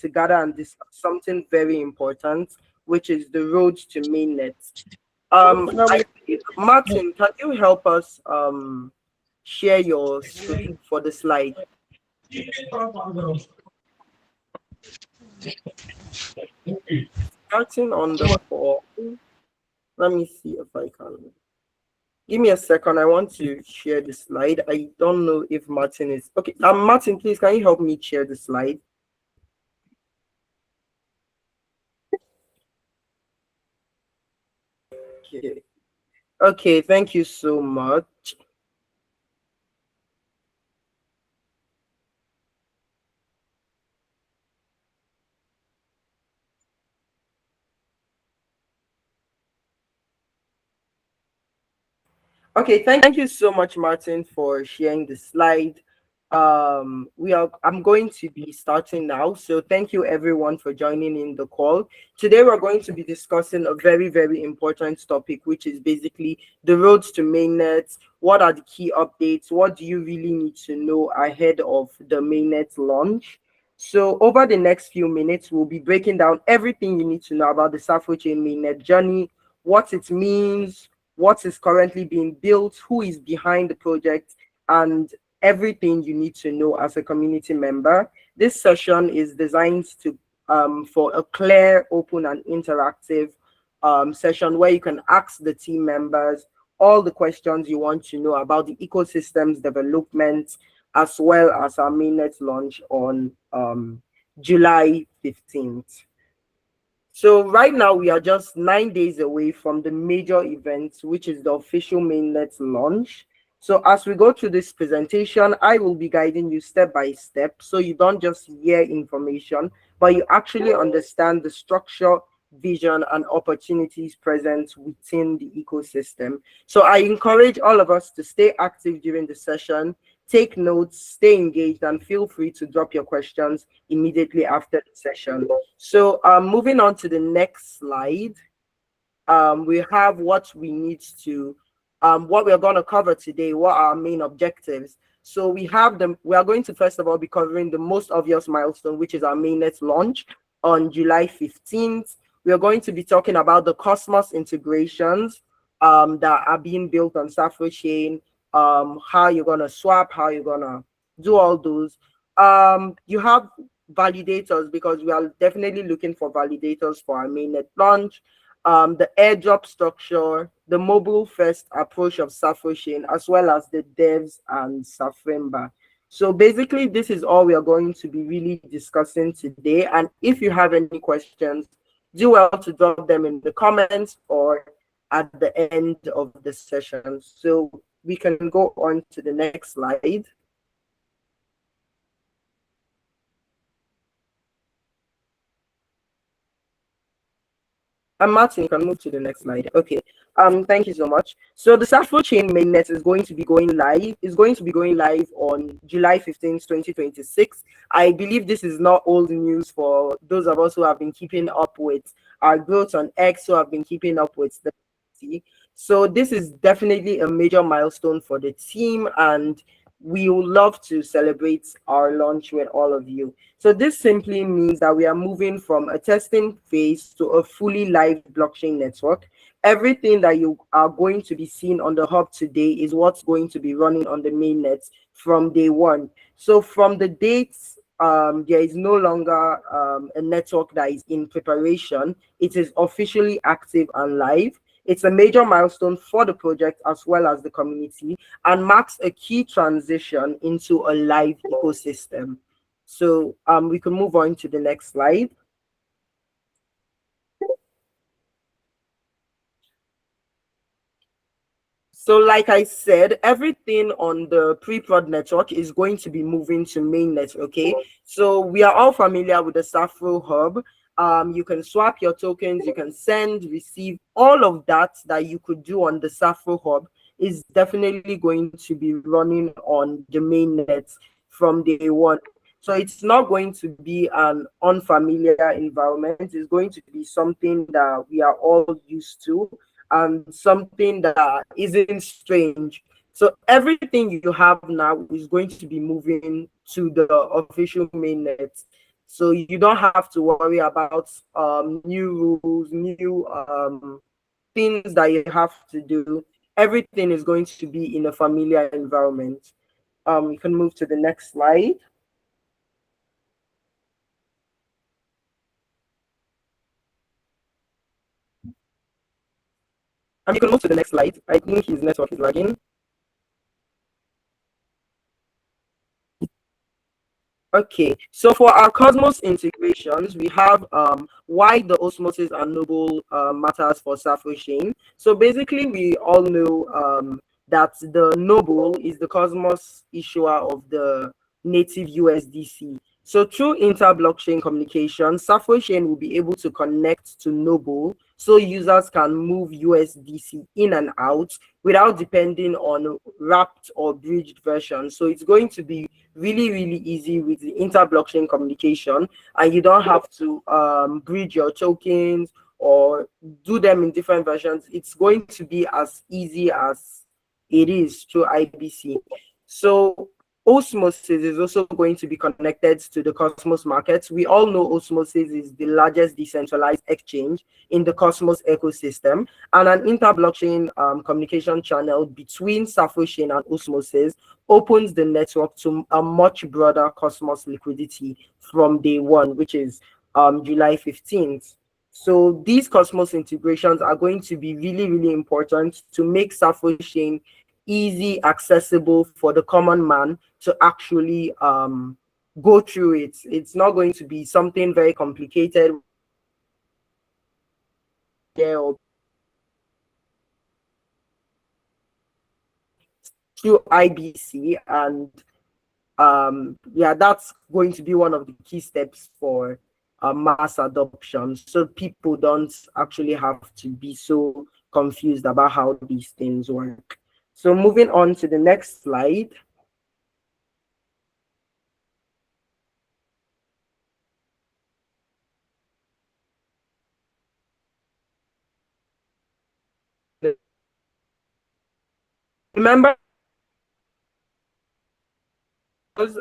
to gather and discuss something very important, which is the road to mainnet. Martin, can you help us share your screen for the slide? Starting on the call. Let me see if I can. Give me a second. I want to share the slide. I don't know if Martin is okay. Martin, please, can you help me share the slide? Okay. Okay, thank you so much. Okay, thank you so much, Martin, for sharing the slide. I'm going to be starting now. So thank you everyone for joining in the call. Today we're going to be discussing a very, very important topic, which is basically the roads to mainnet. What are the key updates? What do you really need to know ahead of the mainnet launch? So over the next few minutes, we'll be breaking down everything you need to know about the Safrochain mainnet journey, what it means, what is currently being built, who is behind the project, and everything you need to know as a community member. This session is designed to for a clear, open, and interactive session where you can ask the team members all the questions you want to know about the ecosystem's development, as well as our mainnet launch on July 15th. So right now we are just 9 days away from the major event, which is the official mainnet launch. So as we go through this presentation, I will be guiding you step by step, so you don't just hear information, but you actually understand the structure, vision, and opportunities present within the ecosystem. So I encourage all of us to stay active during the session, take notes, stay engaged, and feel free to drop your questions immediately after the session. So moving on to the next slide, we have what we need to, what we're going to cover today, what are our main objectives. So we are going to first of all be covering the most obvious milestone, which is our mainnet launch on July 15th. We are going to be talking about the Cosmos integrations that are being built on Safrochain, how you're going to swap, how you're going to do all those. You have validators, because we are definitely looking for validators for our mainnet launch, the airdrop structure, the mobile first approach of Safrochain, as well as the devs and Safremba. So basically, this is all we are going to be really discussing today. And if you have any questions, do well to drop them in the comments or at the end of the session. So we can go on to the next slide. And Martin, you can move to the next slide. Okay. Thank you so much. So the Safrochain mainnet is going to be going live. It's going to be going live on July 15th, 2026. I believe this is not old news for those of us who have been keeping up with our growth on X, who have been keeping up with the community. So this is definitely a major milestone for the team, and we would love to celebrate our launch with all of you. So this simply means that we are moving from a testing phase to a fully live blockchain network. Everything that you are going to be seeing on the hub today is what's going to be running on the mainnet from day one. So from the dates, there is no longer a network that is in preparation. It is officially active and live. It's a major milestone for the project as well as the community, and marks a key transition into a live ecosystem. So we can move on to the next slide. So like I said, everything on the pre-prod network is going to be moving to mainnet, okay? So we are all familiar with the Safro hub. You can swap your tokens, you can send, receive, all of that you could do on the Safro hub is definitely going to be running on the mainnet from day one. So it's not going to be an unfamiliar environment. It's going to be something that we are all used to, and something that isn't strange. So everything you have now is going to be moving to the official mainnet. So you don't have to worry about new rules, new things that you have to do. Everything is going to be in a familiar environment. You can move to the next slide. You can move to the next slide. I think his network is lagging. Okay, so for our Cosmos integrations, we have why the osmosis and noble matters for Safrochain. So basically, we all know that the noble is the Cosmos issuer of the native USDC. So through inter-blockchain communication, Safrochain will be able to connect to noble so users can move USDC in and out without depending on wrapped or bridged versions. So it's going to be really easy with the inter-blockchain communication, and you don't have to bridge your tokens or do them in different versions. It's going to be as easy as it is through IBC. So Osmosis is also going to be connected to the Cosmos markets. We all know Osmosis is the largest decentralized exchange in the Cosmos ecosystem, and an inter-blockchain communication channel between Safrochain and Osmosis opens the network to a much broader Cosmos liquidity from day one, which is July 15th. So these Cosmos integrations are going to be really important to make Safrochain easy, accessible for the common man to actually go through it. It's not going to be something very complicated through IBC, and yeah, that's going to be one of the key steps for mass adoption, so people don't actually have to be so confused about how these things work. So moving on to the next slide. Remember, it's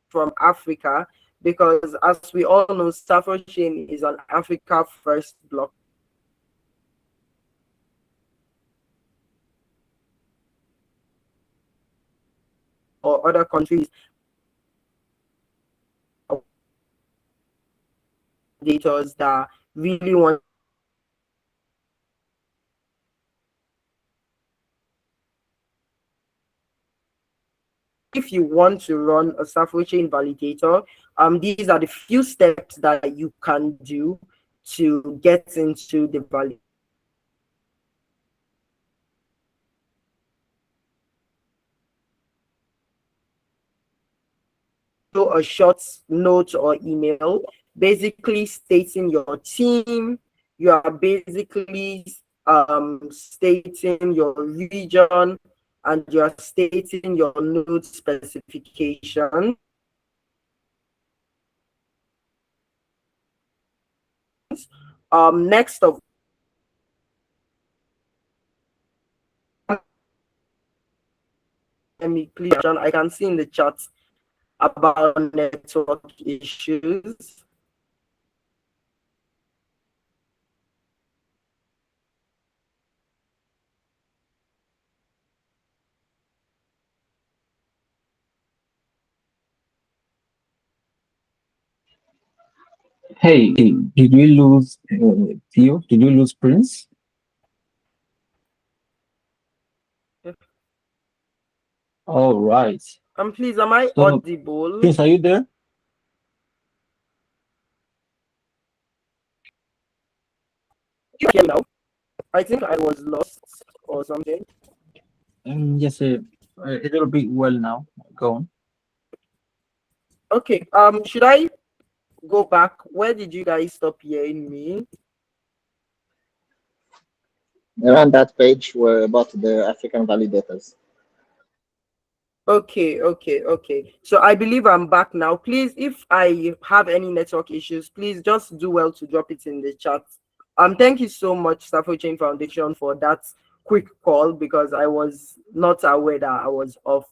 from Africa, because as we all know, Safrochain is an Africa first block or other countries that really want. If you want to run a Safrochain validator, these are the few steps that you can do to get into the validator. A short note or email basically stating your team. You are basically stating your region, and you are stating your node specification. Next of let me please, I can see in the chat about network issues. Hey, did we lose Theo? Did we lose Prince? All right. Please, am I So, audible? Prince, are you there? You hear me now? I think I was lost or something. Yes, a little bit well now. Go on. Okay. Should I go back? Where did you guys stop hearing me? Around that page were about the African validators. Okay. So I believe I'm back now. Please, if I have any network issues, please just do well to drop it in the chat. Thank you so much, Safrochain Foundation, for that quick call because I was not aware that I was off.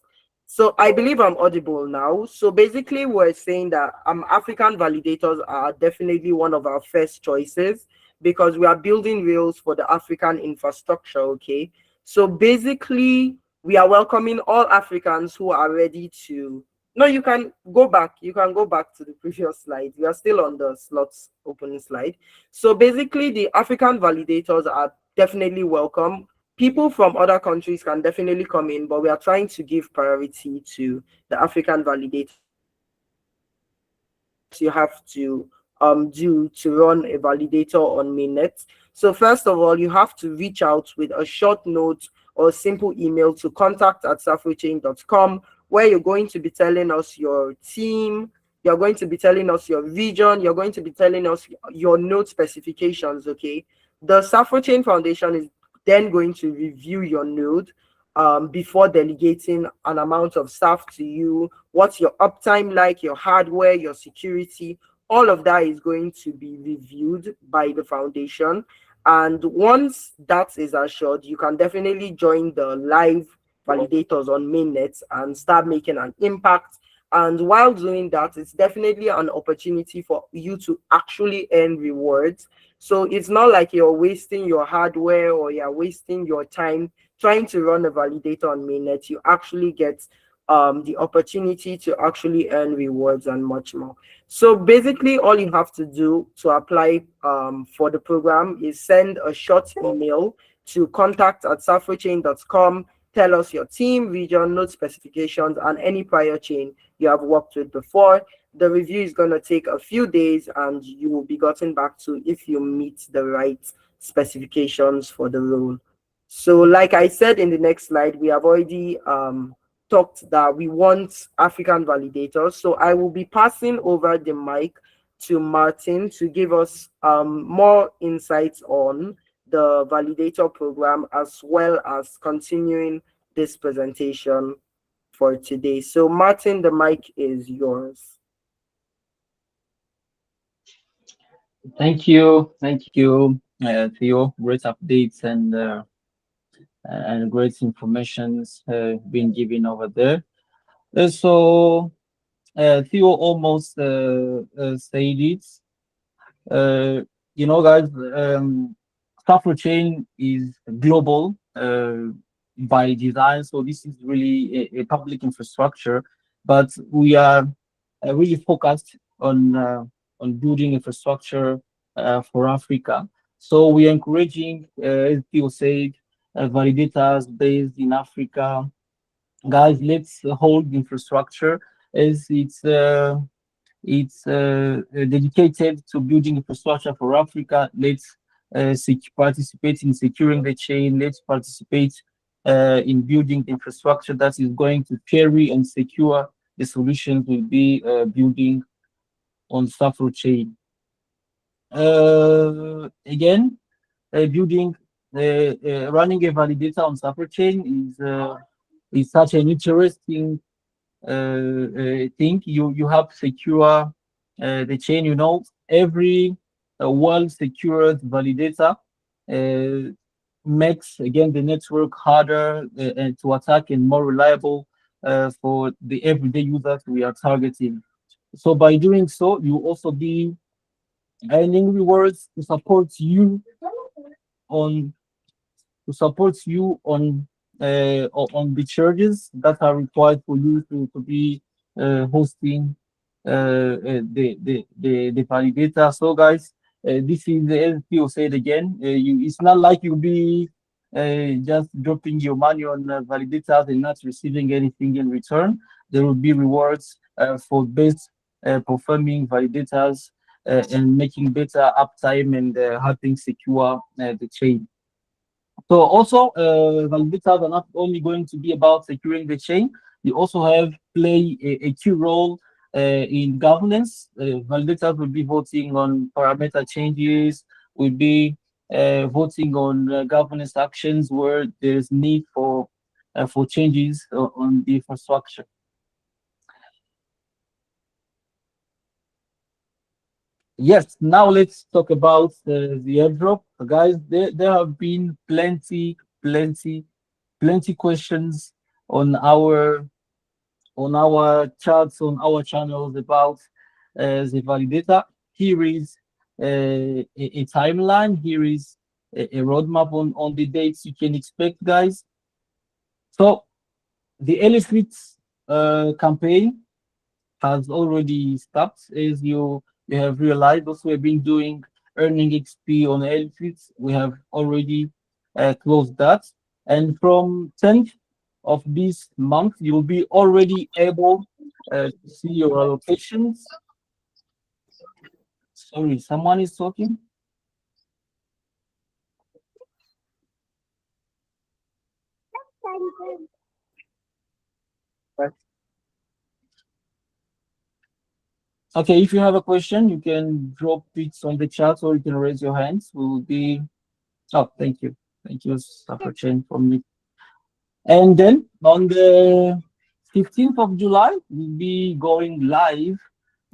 So I believe I'm audible now. So basically, we're saying that African validators are definitely one of our first choices because we are building rails for the African infrastructure. Okay. So basically, we are welcoming all Africans who are ready to. No, you can go back. You can go back to the previous slide. We are still on the slots opening slide. So basically, the African validators are definitely welcome. People from other countries can definitely come in, but we are trying to give priority to the African validators. So basically, there are some steps you have to do to run a validator on Mainnet. So first of all, you have to reach out with a short note or simple email to contact@safrochain.com, where you're going to be telling us your team, you're going to be telling us your region, you're going to be telling us your node specifications. Okay, the Safrochain Foundation is then going to review your node before delegating an amount of staff to you. What's your uptime like, your hardware, your security? All of that is going to be reviewed by the foundation. And once that is assured, you can definitely join the live validators on mainnet and start making an impact. And while doing that, it's definitely an opportunity for you to actually earn rewards. So it's not like you're wasting your hardware or you're wasting your time trying to run a validator on mainnet. You actually get the opportunity to actually earn rewards and much more. So basically, all you have to do to apply for the program is send a short email to contact@safrochain.com. Tell us your team, region, node specifications, and any prior chain you have worked with before. The review is going to take a few days and you will be gotten back to if you meet the right specifications for the role. So, like I said in the next slide, we have already talked that we want African validators. So, I will be passing over the mic to Martin to give us more insights on the validator program as well as continuing this presentation for today. So, Martin, the mic is yours. Thank you, Theo. Great updates and great informations being given over there. Theo almost said it. Uh, guys, software chain is global by design, so this is really a public infrastructure, but we are really focused on building infrastructure for Africa. So we are encouraging, as Theo said, validators based in Africa. Guys, let's hold infrastructure as it's dedicated to building infrastructure for Africa. Let's participate in securing the chain. Let's participate in building the infrastructure that is going to carry and secure the solutions we'll be building on Safrochain. Again, running a validator on Safrochain is such an interesting thing. You have to secure the chain. Every well secured validator makes again the network harder and to attack and more reliable for the everyday users we are targeting. So by doing so, you also be earning rewards on to support you on the charges that are required for you to be hosting the validator. So guys, this is the LPO said again. It's not like you'll be just dropping your money on validators and not receiving anything in return. There will be rewards for best performing validators and making better uptime and helping secure the chain. So also, validators are not only going to be about securing the chain, you also have play a key role in governance. Validators will be voting on parameter changes, will be voting on governance actions where there's need for changes on the infrastructure. Yes, now let's talk about the airdrop. Guys, there have been plenty plenty, plenty questions on our chats on our channels about the validator. Here is a timeline. Here is a roadmap on the dates you can expect, guys. So the Elephants campaign has already stopped, as you have realized. Also, we've been doing earning XP on Elephants. We have already closed that, and from 10th of this month, you'll be already able to see your allocations. Sorry, someone is talking. Okay, if you have a question, you can drop it on the chat or you can raise your hands. We will be. Oh, thank you. Thank you, Safrochain, for me. And then on the 15th of July, we'll be going live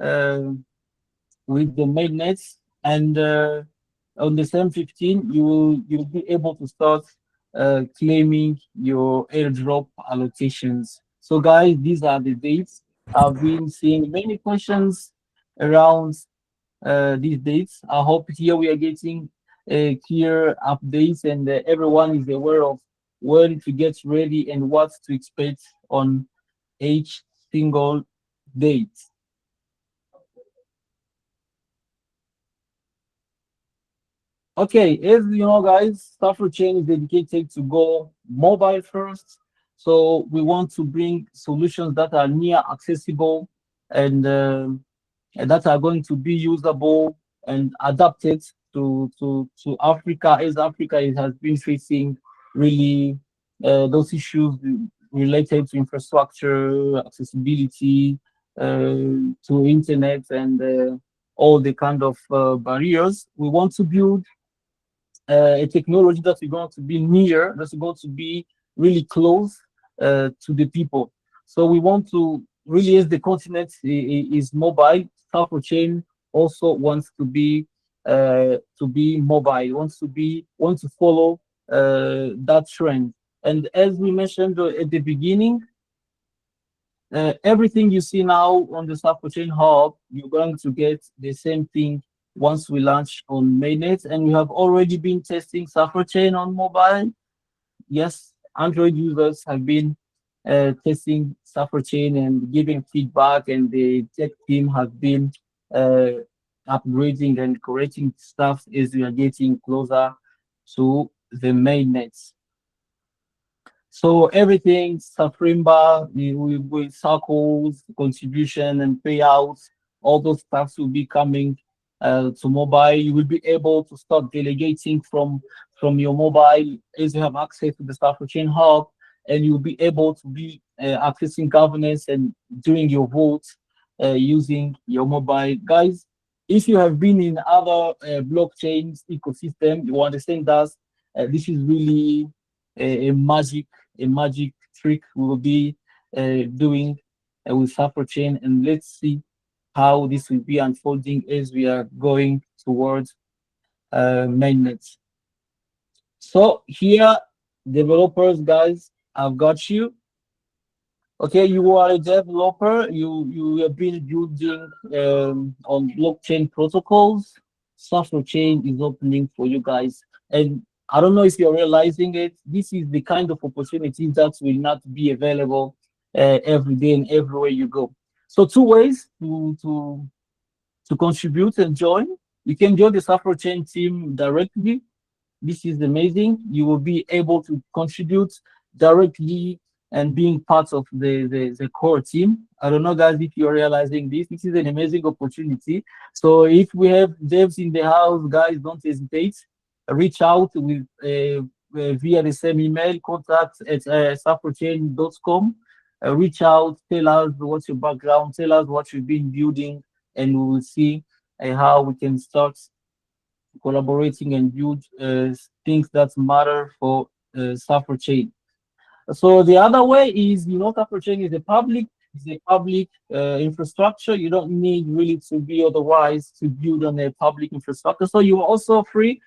uh, with the mainnets. And on the same 15, you'll be able to start claiming your airdrop allocations. So guys, these are the dates. I've been seeing many questions around these dates. I hope here we are getting clear updates and everyone is aware of when to get ready and what to expect on each single date. Okay, as you know, guys, Chain is dedicated to go mobile first. So we want to bring solutions that are near accessible and that are going to be usable and adapted to Africa, as Africa has been facing really those issues related to infrastructure, accessibility to internet, and all the kind of barriers. We want to build a technology that is going to be near, that's going to be really close to the people. So we want to really, as the continent is mobile, Chain also wants to be mobile, wants to follow that trend. And as we mentioned at the beginning, everything you see now on the Chain Hub, you're going to get the same thing once we launch on Mainnet. And we have already been testing Chain on mobile. Yes, Android users have been testing Chain and giving feedback, and the tech team has been uh, upgrading and correcting stuff as we are getting closer to the Mainnet. So everything, Safrimba, with circles, contribution and payouts, all those stuffs will be coming to mobile. You will be able to start delegating from your mobile as you have access to the Safrochain Hub, and you'll be able to be accessing governance and doing your votes using your mobile. Guys, if you have been in other blockchains ecosystem, you understand that this is really a magic trick we will be doing with Chain, and let's see how this will be unfolding as we are going towards mainnet. So here, developers, guys, I've got you. Okay, you are a developer. You have been building on blockchain protocols. Chain is opening for you guys, and I don't know if you're realizing it. This is the kind of opportunity that will not be available every day and everywhere you go. So two ways to contribute and join. You can join the Chain team directly. This is amazing. You will be able to contribute directly and being part of the core team. I don't know, guys, if you're realizing this. This is an amazing opportunity. So if we have devs in the house, guys, don't hesitate. Reach out with via the same email, contact at safrochain.com. Reach out, tell us what's your background, tell us what you've been building, and we will see how we can start collaborating and build things that matter for Chain. So the other way is, Chain is a public infrastructure. You don't need really to be otherwise to build on a public infrastructure. So you're also free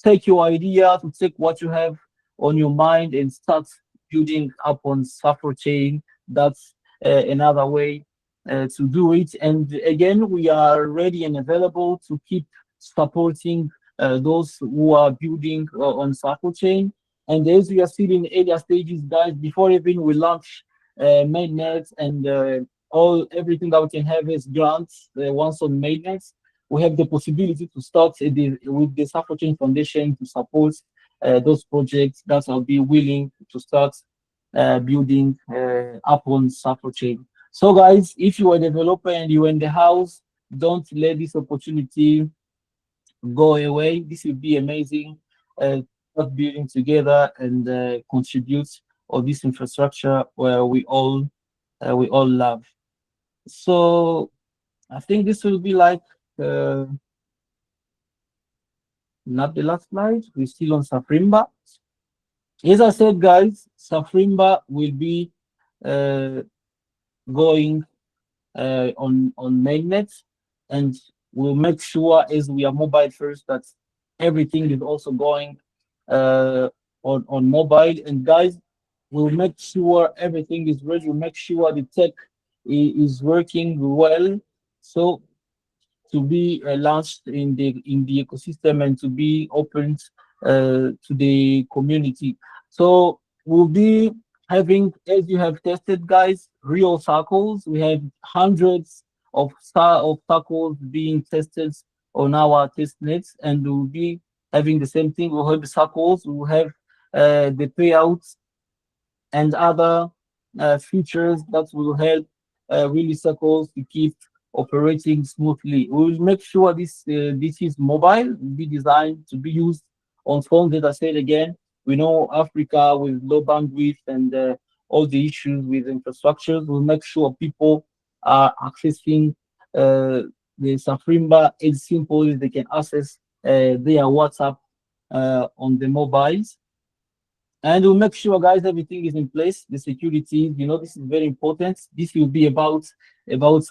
take your idea, to take what you have on your mind and start building up on Safrochain. That's another way to do it. And again, we are ready and available to keep supporting those who are building on Safrochain. And as we are still in earlier stages, guys, before even we launch Mainnet and all everything that we can have as grants once on Mainnet, we have the possibility to start with the Safrochain Foundation to support those projects that will be willing to start building upon Safrochain. So, guys, if you are a developer and you're in the house, don't let this opportunity go away. This will be amazing. Start building together and contribute on this infrastructure where we all love. So I think this will be like uh, not the last slide. We're still on Safrimba. As I said, guys, Safrimba will be uh, going on mainnet, and we'll make sure as we are mobile first that everything is also going uh, on mobile. And guys, we'll make sure everything is ready. We'll make sure the tech is working well. So to be launched in the ecosystem and to be opened to the community. So we'll be having, as you have tested, guys, real circles. We have hundreds of circles being tested on our test nets, and we'll be having the same thing. We'll have the circles. We'll have the payouts and other features that will help really circles to keep operating smoothly. We will make sure this is mobile, will be designed to be used on phones. As I said again, we know Africa with low bandwidth and all the issues with infrastructures. We'll make sure people are accessing the Safrimba as simple as they can access their WhatsApp on the mobiles. And we'll make sure, guys, everything is in place. The security, this is very important. This will be about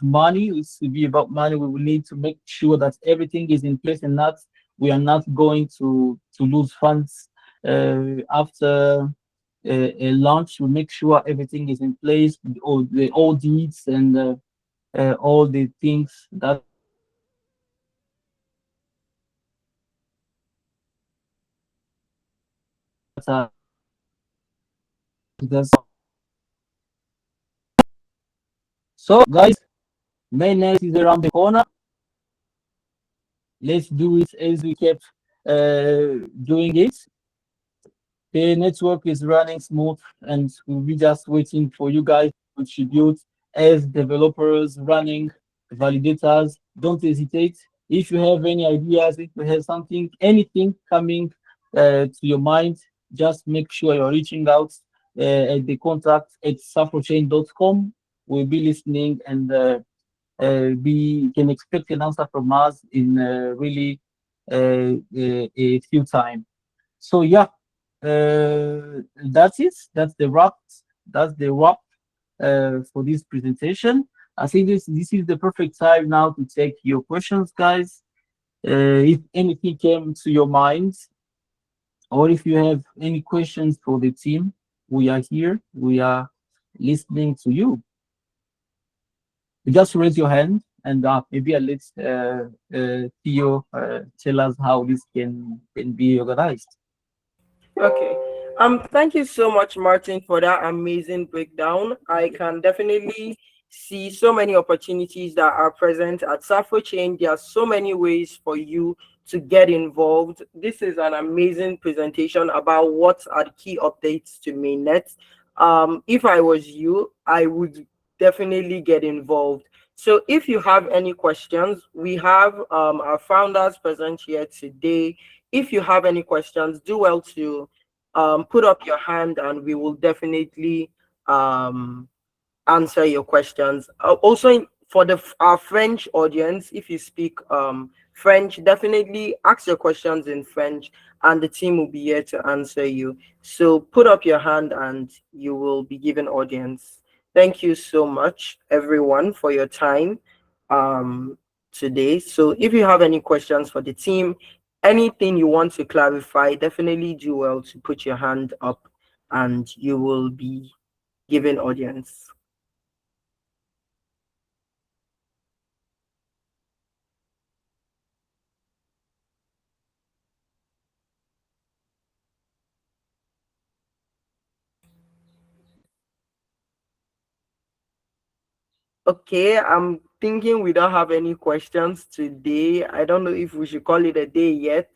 money. This will be about money. We will need to make sure that everything is in place and not we are not going to lose funds after a launch. We make sure everything is in place, all the audits and all the things that are that's so, guys. Mainnet is around the corner. Let's do it as we kept doing it. The network is running smooth, and we'll be just waiting for you guys to contribute as developers, running validators. Don't hesitate. If you have any ideas, if you have something, anything coming to your mind, just make sure you're reaching out at the contact at safrochain.com. We'll be listening and we can expect an answer from us in really a few time. So yeah, that's it. That's the wrap. That's the wrap for this presentation. I think this is the perfect time now to take your questions, guys. If anything came to your mind, or if you have any questions for the team, we are here. We are listening to you. Just raise your hand, and maybe I'll let Theo tell us how this can be organized. Okay. Thank you so much, Martin, for that amazing breakdown. I can definitely see so many opportunities that are present at Safo Chain. There are so many ways for you to get involved. This is an amazing presentation about what are the key updates to mainnet. If I was you, I would definitely get involved. So if you have any questions, we have our founders present here today. If you have any questions, do well to put up your hand and we will definitely answer your questions. For our French audience, if you speak French, definitely ask your questions in French and the team will be here to answer you. So put up your hand and you will be given audience. Thank you so much, everyone, for your time um, today. So if you have any questions for the team, Anything you want to clarify, definitely do well to put your hand up and you will be given audience. Okay, I'm thinking we don't have any questions today. I don't know if we should call it a day yet.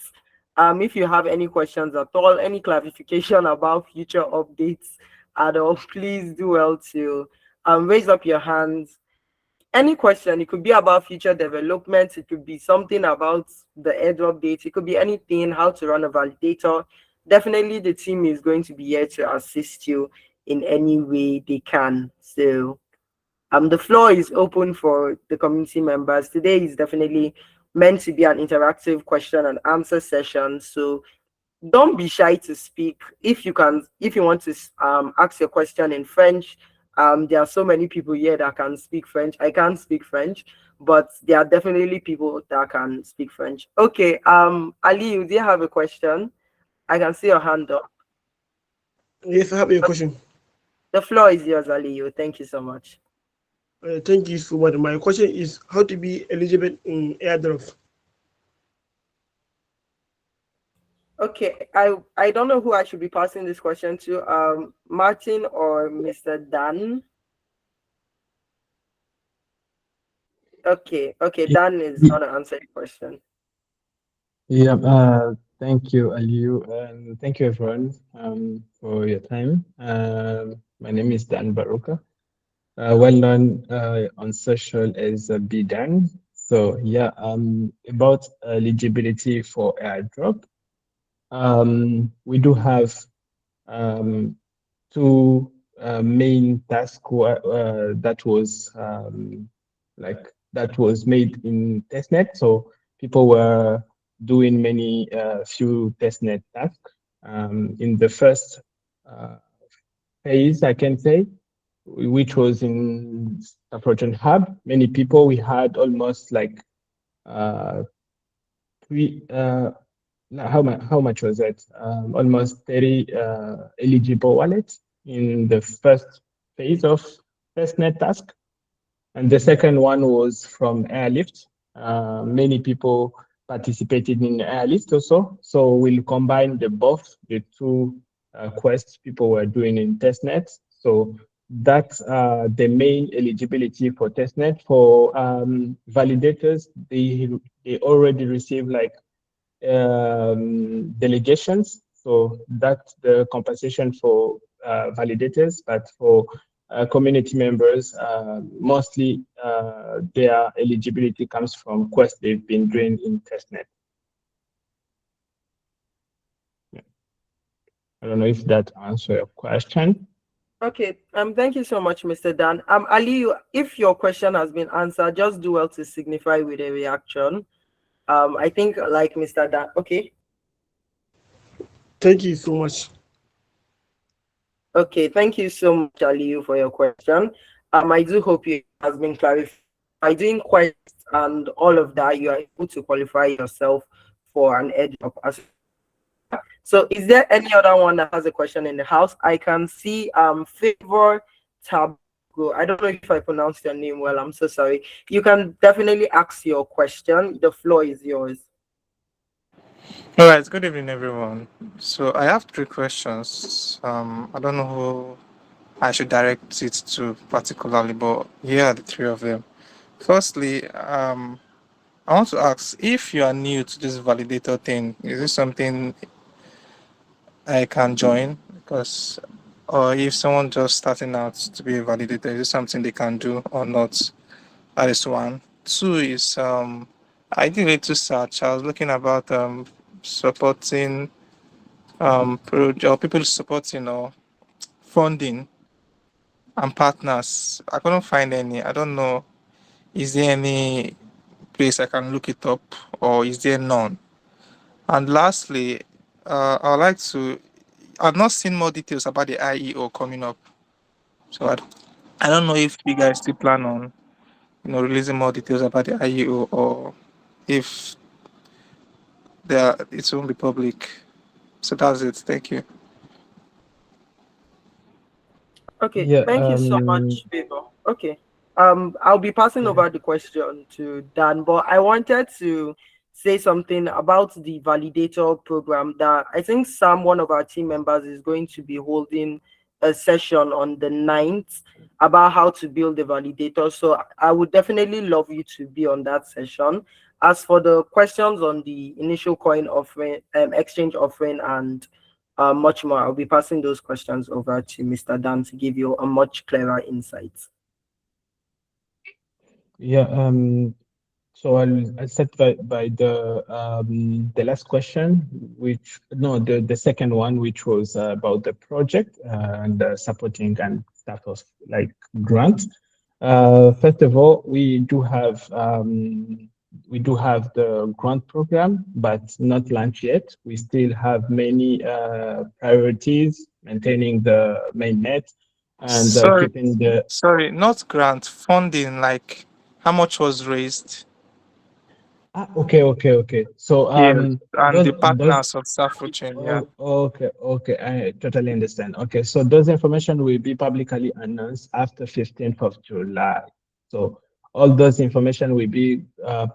If you have any questions at all, any clarification about future updates at all, please do well to raise up your hands. Any question, it could be about future developments, it could be something about the airdrop date, it could be anything, how to run a validator. Definitely the team is going to be here to assist you in any way they can. So the floor is open for the community members. Today is definitely meant to be an interactive question and answer session. So don't be shy to speak. If you can, if you want to ask your question in French, there are so many people here that can speak French. I can't speak French, but there are definitely people that can speak French. Okay, Ali, do you have a question? I can see your hand up. Yes, I have a question. The floor is yours, Ali. Thank you so much. Thank you so much. My question is how to be eligible in airdrop. Okay, I don't know who I should be passing this question to. Martin or Mr. Dan. Okay, Dan is Y- gonna answer your question. Yeah, thank you, Aliu, and thank you everyone for your time. My name is Dan Baruka, well known on social as Dan. So yeah, about eligibility for airdrop, we do have um, two main tasks that was that was made in testnet. So people were doing many few testnet tasks. In the first uh, phase, I can say, which was in Safrochain Hub, many people, we had almost like uh, three, how much was it? Almost 30 eligible wallets in the first phase of testnet task. And the second one was from Airlift. Many people participated in Airlift also. So we'll combine the two quests people were doing in testnet. So that's the main eligibility for testnet. For validators, they already received like delegations. So that's the compensation for validators, but for community members, mostly their eligibility comes from quests they've been doing in testnet. Yeah. I don't know if that answers your question. Okay, thank you so much, Mr. Dan. Ali, if your question has been answered, just do well to signify with a reaction. I think like Mr. Dan. Okay, Thank you so much. okay, thank you so much, Ali, for your question. I do hope it has been clarified. By doing quests and all of that, you are able to qualify yourself for an edge of as. So is there any other one that has a question in the house? I can see Favor Tabago. I don't know if I pronounced your name well. I'm so sorry. You can definitely ask your question. The floor is yours. All right, good evening, everyone. So I have three questions. I don't know who I should direct it to particularly, but here are the three of them. Firstly, I want to ask if you are new to this validator thing, is this something I can join? Because, or if someone just starting out to be a validator, is this something they can do or not? That is one. Two is I did a little search. I was looking about supporting or people supporting or funding and partners. I couldn't find any. I don't know. Is there any place I can look it up, or is there none? And lastly, I'd like to. I've not seen more details about the IEO coming up, so I don't know if you guys still plan on releasing more details about the IEO, or if it won't be public. So that's it. Thank you. Okay, Yeah. thank you so much, Favor. Okay. I'll be passing Yeah. over the question to Dan, but I wanted to say something about the validator program that I think Sam, one of our team members, is going to be holding a session on the 9th about how to build a validator. So I would definitely love you to be on that session. As for the questions on the initial coin offering, exchange offering, and much more. I'll be passing those questions over to Mr. Dan to give you a much clearer insight. Yeah. So I'll start by the last question, which no, the second one, which was about the project and supporting and stuff of like grant. First of all, we do have the grant program, but not launched yet. We still have many priorities, maintaining the mainnet and Sorry, keeping the. sorry, not grant funding. Like, how much was raised? Okay. So Yes, and those the those partners of Safrochain. Yeah. oh, okay, I totally understand. Okay, so those information will be publicly announced after 15th of July. So all those information will be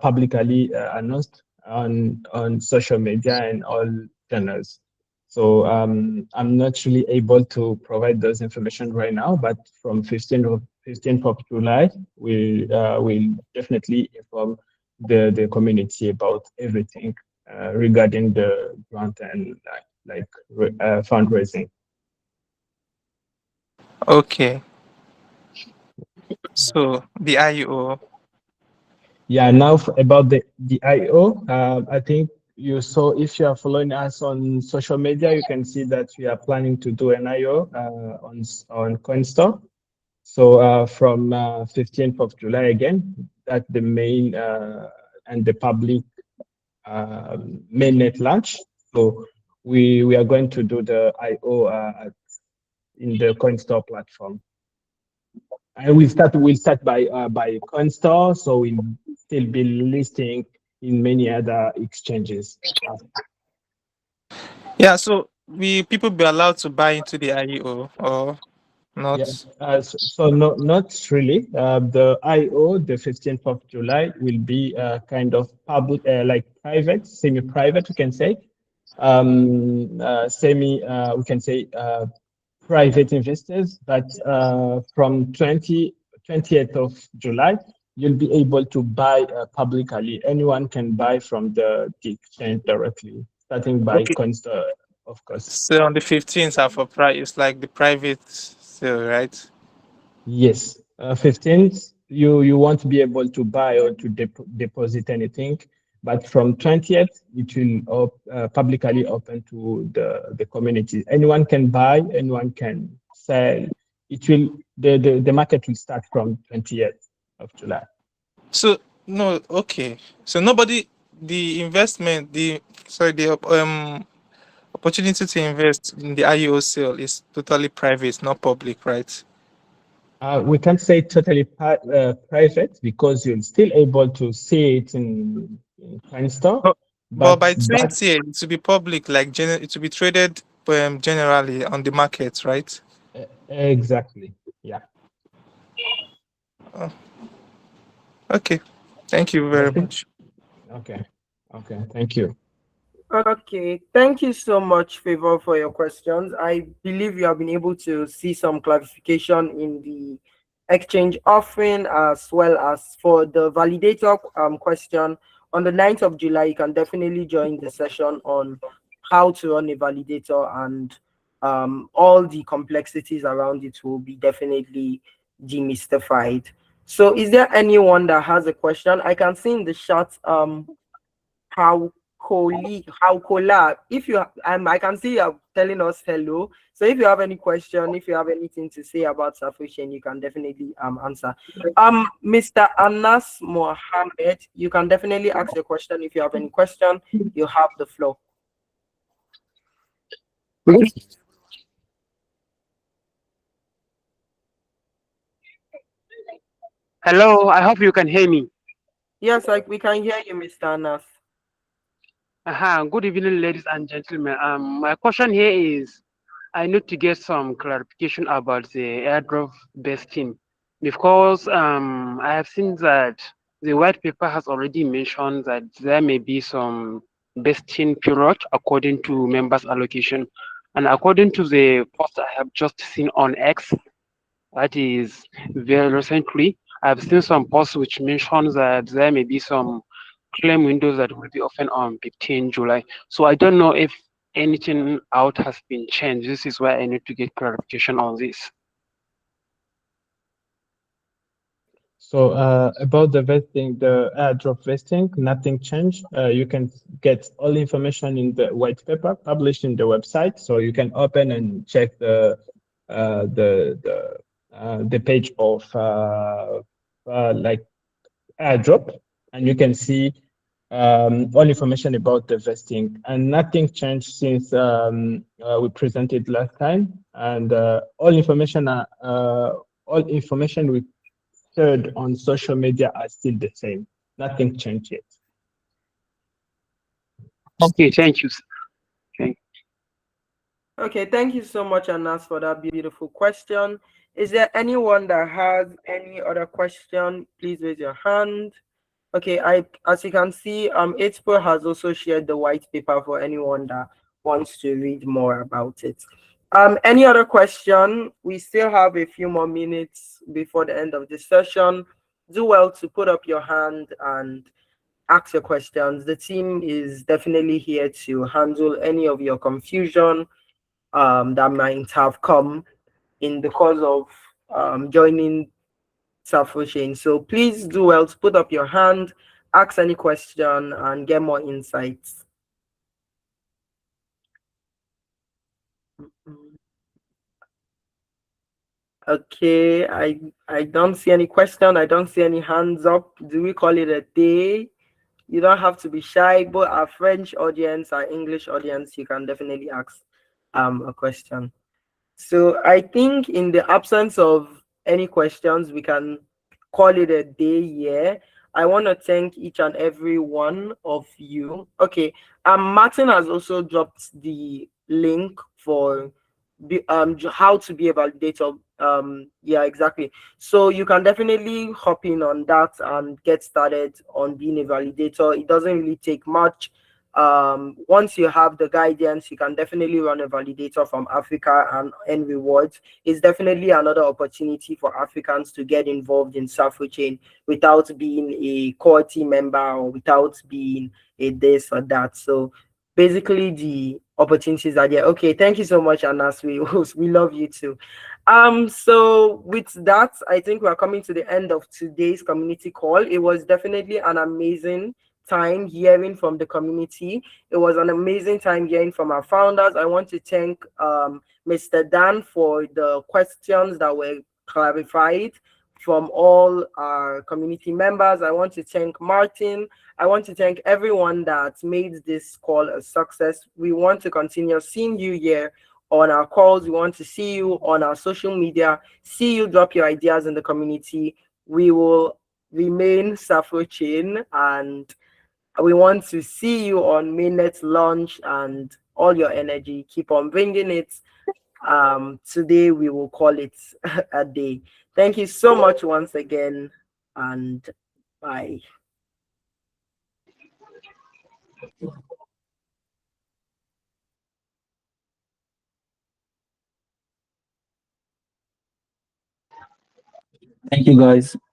publicly announced on social media and all channels. So I'm not really able to provide those information right now, but from 15th of July, we will definitely inform the community about everything regarding the grant and fundraising. Okay. So the IO. Yeah, now about the IO, I think you saw if you are following us on social media, you can see that we are planning to do an IO on CoinStore. So from 15th of July again, that the main and the public mainnet launch. So we are going to do the IO in the CoinStore platform. And we'll start by CoinStore, so we'll still be listing in many other exchanges. Yeah. So will people be allowed to buy into the IO or Yeah, not? so no, not really. The IO, the 15th of July, will be kind of public, like private, semi-private, we can say. We can say private investors, but from 20th of July, you'll be able to buy publicly. Anyone can buy from the exchange directly, starting by Okay. Coinstore, of course. So on the 15th are for it's like the private sale, right? Yes, 15th, you won't be able to buy or to deposit anything, but from 20th, it will publicly open to the community. Anyone can buy, anyone can sell. The market will start from 20th of July. So no, okay. So nobody, the investment, the sorry, the opportunity to invest in the IEO sale is totally private, not public, right? We can't say totally private because you're still able to see it in CoinStore, But by but 20, it will be public, like it will be traded generally on the market, right? exactly, yeah. Oh, okay. Thank you Yeah, I very think much. okay. Okay, thank you. Okay, thank you so much, Favor, for your questions. I believe you have been able to see some clarification in the exchange offering as well as for the validator question. On the 9th of July, you can definitely join the session on how to run a validator, and all the complexities around it will be definitely demystified. So, is there anyone that has a question? I can see in the chat how how Kola, if you I can see you telling us hello. So if you have any question, if you have anything to say about Safrochain, you can definitely answer. Mr. Anas Mohammed, you can definitely ask your question. If you have any question, you have the floor. Hello, I hope you can hear me. Yes, like we can hear you, Mr. Anas. Good evening, ladies and gentlemen. My question here is, I need to get some clarification about the airdrop vesting because I have seen that the white paper has already mentioned that there may be some vesting period according to members' allocation, and according to the post I have just seen on X, that is very recently, I've seen some posts which mentions that there may be some claim windows that will be open on 15 July. So I don't know if anything out has been changed. This is why I need to get clarification on this. So about the vesting, the airdrop vesting, nothing changed. You can get all information in the white paper published in the website. So you can open and check uh, the the the page of like airdrop, and you can see all information about the vesting. And nothing changed since we presented last time. And all information we shared on social media are still the same. Nothing changed yet. Okay, thank you. Thank Okay, thank you so much, Anas, for that beautiful question. Is there anyone that has any other question? Please raise your hand. Okay, as you can see, April has also shared the white paper for anyone that wants to read more about it. Any other question? We still have a few more minutes before the end of the session. Do well to put up your hand and ask your questions. The team is definitely here to handle any of your confusion that might have come in the course of joining Safrochain. So please do well to put up your hand, ask any question, and get more insights. Okay, I don't see any question. I don't see any hands up. Do we call it a day? You don't have to be shy, but our French audience, our English audience, you can definitely ask a question. So I think in the absence of any questions, we can call it a day here. I want to thank each and every one of you. Okay, Martin has also dropped the link for how to be a validator. Yeah, exactly. So you can definitely hop in on that and get started on being a validator. It doesn't really take much. Once you have the guidance, you can definitely run a validator from Africa and earn rewards. It's definitely another opportunity for Africans to get involved in Safrochain without being a core team member or without being a this or that. So basically the opportunities are there. Okay, thank you so much, Anas. We love you too. So with that, I think we're coming to the end of today's community call. It was definitely an amazing time hearing from the community. It was an amazing time hearing from our founders. I want to thank Mr. Dan for the questions that were clarified from all our community members. I want to thank Martin. I want to thank everyone that made this call a success. We want to continue seeing you here on our calls. We want to see you on our social media, see you drop your ideas in the community. We will remain Safrochain, and we want to see you on Mainnet launch and all your energy. Keep on bringing it. Today we will call it a day. Thank you so much once again, and bye. Thank you, guys.